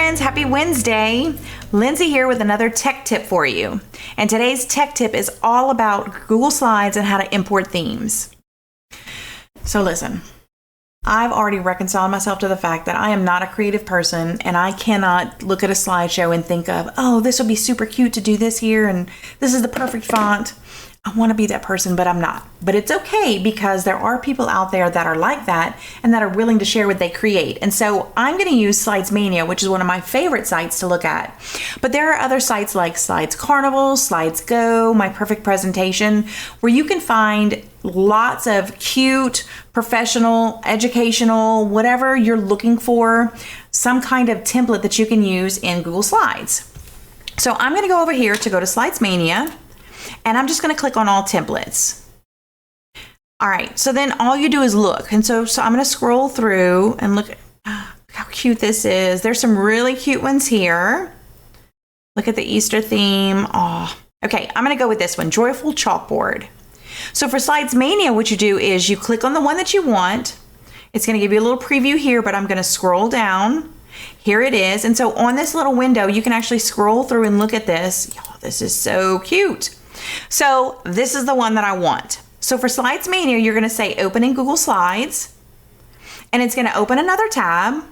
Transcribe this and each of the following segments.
friends, happy Wednesday. Lindsay here with another tech tip for you. And today's tech tip is all about Google Slides and how to import themes. So listen, I've already reconciled myself to the fact that I am not a creative person and I cannot look at a slideshow and think of, oh, this would be super cute to do this here and this is the perfect font. I want to be that person, but I'm not. But it's okay because there are people out there that are like that and that are willing to share what they create. And so I'm going to use Slidesmania, which is one of my favorite sites to look at. But there are other sites like Slides Carnival, Slides Go, My Perfect Presentation, where you can find lots of cute, professional, educational, whatever you're looking for, some kind of template that you can use in Google Slides. So I'm going to go over here to go to Slidesmania. And I'm just going to click on all templates. All right, so then all you do is look. And so I'm going to scroll through and look at how cute this is. There's some really cute ones here. Look at the Easter theme. Oh, okay, I'm going to go with this one, Joyful Chalkboard. So for Slidesmania, what you do is you click on the one that you want. It's going to give you a little preview here, but I'm going to scroll down. Here it is. And so on this little window, you can actually scroll through and look at this. Oh, this is so cute. So this is the one that I want. So for Slidesmania, you're going to say open in Google Slides, and it's going to open another tab,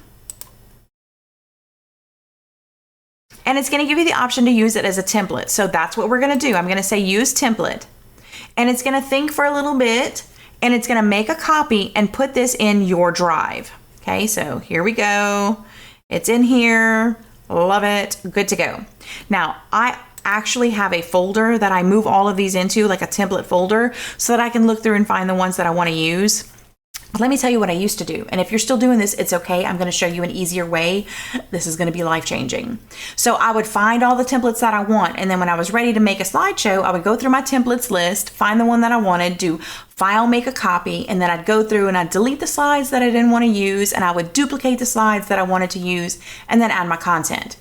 and it's going to give you the option to use it as a template. So that's what we're going to do. I'm going to say use template, and it's going to think for a little bit, and it's going to make a copy and put this in your drive. Okay, so here we go. It's in here. Love it. Good to go. Now, I actually have a folder that I move all of these into, like a template folder, so that I can look through and find the ones that I want to use. But let me tell you what I used to do. And if you're still doing this, it's okay. I'm going to show you an easier way. This is going to be life-changing. So I would find all the templates that I want. And then when I was ready to make a slideshow, I would go through my templates list, find the one that I wanted, do file, make a copy, and then I'd go through and I'd delete the slides that I didn't want to use, and I would duplicate the slides that I wanted to use, and then add my content.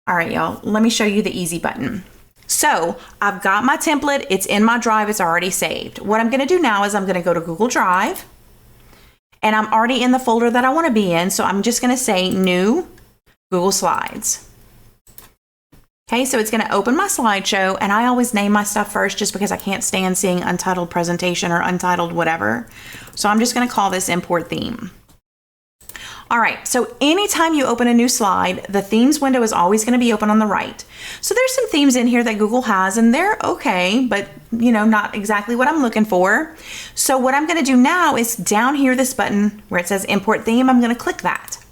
All right, y'all, let me show you the easy button. So I've got my template. It's in my drive. It's already saved. What I'm going to do now is I'm going to go to Google Drive, and I'm already in the folder that I want to be in. So I'm just going to say new Google Slides. Okay, so it's going to open my slideshow, and I always name my stuff first just because I can't stand seeing untitled presentation or untitled whatever. So I'm just going to call this import theme. All right, so anytime you open a new slide, the themes window is always going to be open on the right. So there's some themes in here that Google has, and they're okay, but not exactly what I'm looking for. So what I'm going to do now is down here, this button where it says import theme, I'm going to click that.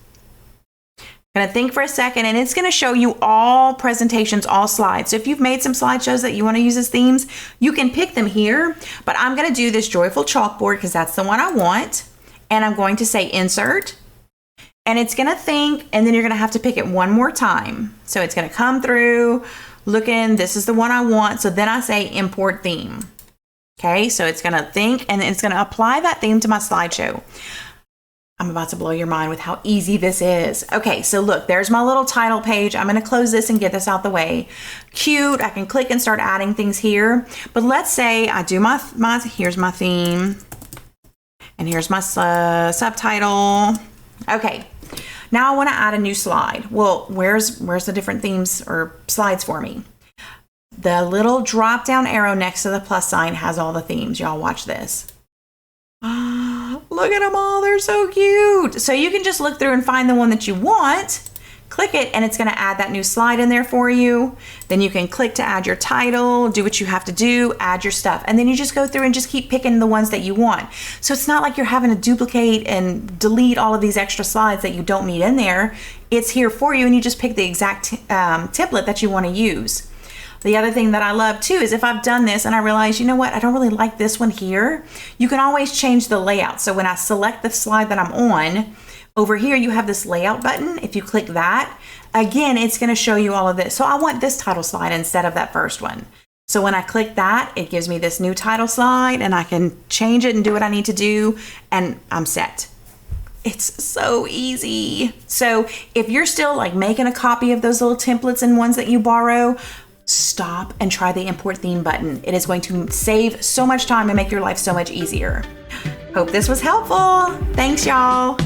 I'm going to think for a second, and it's going to show you all presentations, all slides. So if you've made some slideshows that you want to use as themes, you can pick them here, but I'm going to do this Joyful Chalkboard because that's the one I want. And I'm going to say insert. And it's going to think, and then you're going to have to pick it one more time. So it's going to come through, looking, this is the one I want. So then I say import theme. Okay, so it's going to think, and it's going to apply that theme to my slideshow. I'm about to blow your mind with how easy this is. Okay, so look, there's my little title page. I'm going to close this and get this out the way. Cute, I can click and start adding things here. But let's say I do here's my theme, and here's my subtitle. Okay, now I want to add a new slide. Well, where's the different themes or slides for me? The little drop down arrow next to the plus sign has all the themes. Y'all watch this. Look at them all. They're so cute. So you can just look through and find the one that you want, click it, and it's going to add that new slide in there for you. Then you can click to add your title, do what you have to do, add your stuff. And then you just go through and just keep picking the ones that you want. So it's not like you're having to duplicate and delete all of these extra slides that you don't need in there. It's here for you, and you just pick the exact template that you want to use. The other thing that I love too is if I've done this and I realize, you know what, I don't really like this one here, you can always change the layout. So when I select the slide that I'm on, over here you have this layout button. If you click that, again, it's going to show you all of this. So I want this title slide instead of that first one. So when I click that, it gives me this new title slide, and I can change it and do what I need to do, and I'm set. It's so easy. So if you're still like making a copy of those little templates and ones that you borrow, stop and try the import theme button. It is going to save so much time and make your life so much easier. Hope this was helpful. Thanks, y'all.